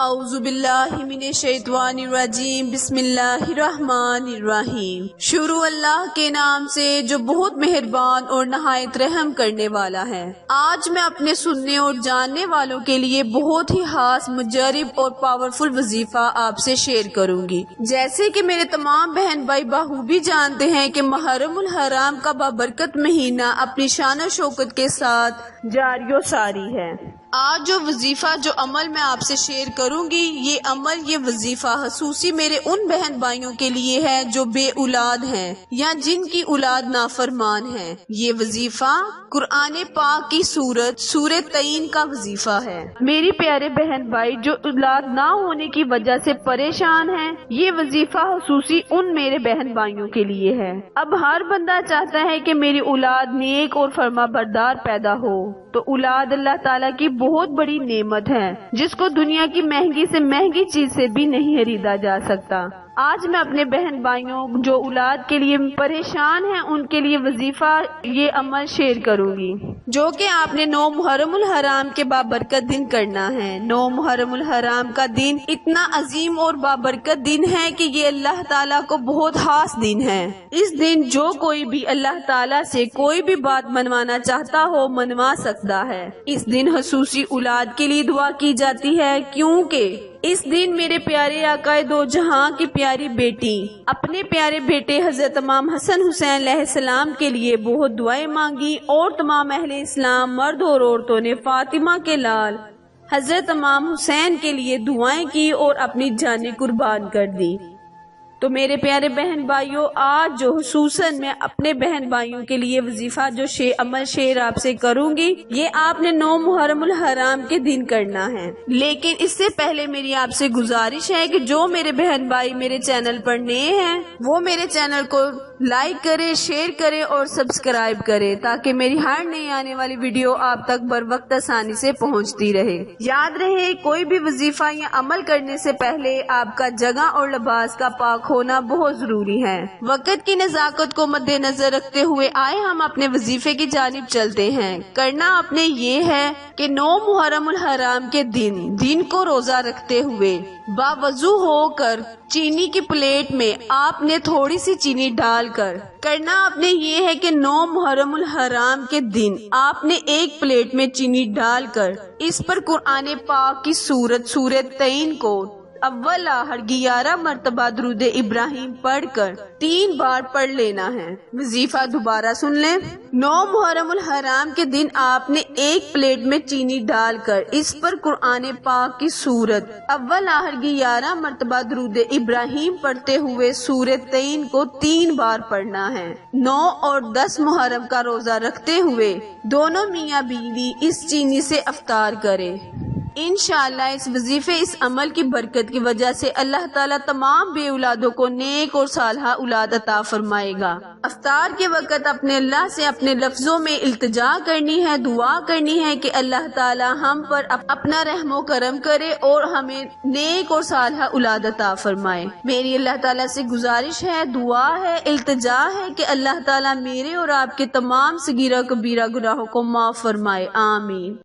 اعوذ باللہ من الشیطان الرجیم، بسم اللہ الرحمن الرحیم۔ شروع اللہ کے نام سے جو بہت مہربان اور نہایت رحم کرنے والا ہے۔ آج میں اپنے سننے اور جاننے والوں کے لیے بہت ہی خاص، مجرب اور پاورفل وظیفہ آپ سے شیئر کروں گی۔ جیسے کہ میرے تمام بہن بھائی بخوبی جانتے ہیں کہ محرم الحرام کا بابرکت مہینہ اپنی شان و شوکت کے ساتھ جاری و ساری ہے۔ آج جو وظیفہ، جو عمل میں آپ سے شیئر کروں گی، یہ وظیفہ خصوصی میرے ان بہن بھائیوں کے لیے ہے جو بے اولاد ہیں یا جن کی اولاد نافرمان ہے۔ یہ وظیفہ قرآن پاک کی سورۃ تعین کا وظیفہ ہے۔ میری پیارے بہن بھائی جو اولاد نہ ہونے کی وجہ سے پریشان ہیں، یہ وظیفہ خصوصی ان میرے بہن بھائیوں کے لیے ہے۔ اب ہر بندہ چاہتا ہے کہ میری اولاد نیک اور فرما بردار پیدا ہو، تو اولاد اللہ تعالیٰ کی بہت بڑی نعمت ہے جس کو دنیا کی مہنگی سے مہنگی چیز سے بھی نہیں خریدا جا سکتا۔ آج میں اپنے بہن بھائیوں جو اولاد کے لیے پریشان ہیں ان کے لیے وظیفہ، یہ عمل شیئر کروں گی جو کہ آپ نے 9 محرم الحرام کے بابرکت دن کرنا ہے۔ 9 محرم الحرام کا دن اتنا عظیم اور بابرکت دن ہے کہ یہ اللہ تعالیٰ کو بہت خاص دن ہے۔ اس دن جو کوئی بھی اللہ تعالیٰ سے کوئی بھی بات منوانا چاہتا ہو منوا سکتا ہے۔ اس دن خصوصی اولاد کے لیے دعا کی جاتی ہے، کیونکہ اس دن میرے پیارے آقا دو جہاں کی پیاری بیٹی اپنے پیارے بیٹے حضرت امام حسن حسین علیہ السلام کے لیے بہت دعائیں مانگی، اور تمام اہل اسلام مرد اور عورتوں نے فاطمہ کے لال حضرت امام حسین کے لیے دعائیں کی اور اپنی جانیں قربان کر دی۔ تو میرے پیارے بہن بھائیوں، آج جو خصوصاً میں اپنے بہن بھائیوں کے لیے وظیفہ جو عمل شیئر آپ سے کروں گی، یہ آپ نے 9 محرم الحرام کے دن کرنا ہے۔ لیکن اس سے پہلے میری آپ سے گزارش ہے کہ جو میرے بہن بھائی میرے چینل پر نئے ہیں وہ میرے چینل کو لائک کرے، شیئر کرے اور سبسکرائب کرے، تاکہ میری ہر نئی آنے والی ویڈیو آپ تک بر وقت آسانی سے پہنچتی رہے۔ یاد رہے، کوئی بھی وظیفہ یا عمل کرنے سے پہلے آپ کا جگہ اور لباس کا پاک ہونا بہت ضروری ہے۔ وقت کی نزاکت کو مد نظر رکھتے ہوئے آئے ہم اپنے وظیفے کی جانب چلتے ہیں۔ کرنا آپ نے یہ ہے کہ 9 محرم الحرام کے دن کو روزہ رکھتے ہوئے باوضو ہو کر چینی کی پلیٹ میں آپ نے تھوڑی سی چینی ڈال کر کرنا آپ نے یہ ہے کہ 9 محرم الحرام کے دن آپ نے ایک پلیٹ میں چینی ڈال کر اس پر قرآن پاک کی سورۃ تعین کو اول آخر 11 مرتبہ درود ابراہیم پڑھ کر 3 بار پڑھ لینا ہے۔ وظیفہ دوبارہ سن لیں۔ 9 محرم الحرام کے دن آپ نے ایک پلیٹ میں چینی ڈال کر اس پر قرآن پاک کی سورت اول آخر 11 مرتبہ درود ابراہیم پڑھتے ہوئے سورۃ تعین کو 3 بار پڑھنا ہے۔ 9 اور 10 محرم کا روزہ رکھتے ہوئے دونوں میاں بیوی اس چینی سے افطار کریں۔ انشاءاللہ اس وظیفے، اس عمل کی برکت کی وجہ سے اللہ تعالیٰ تمام بے اولادوں کو نیک اور صالحہ اولاد عطا فرمائے گا۔ افطار کے وقت اپنے اللہ سے اپنے لفظوں میں التجا کرنی ہے، دعا کرنی ہے کہ اللہ تعالیٰ ہم پر اپنا رحم و کرم کرے اور ہمیں نیک اور صالحہ اولاد عطا فرمائے۔ میری اللہ تعالیٰ سے گزارش ہے، دعا ہے، التجا ہے کہ اللہ تعالیٰ میرے اور آپ کے تمام صغیرہ کبیرہ گناہوں کو معاف فرمائے، آمین۔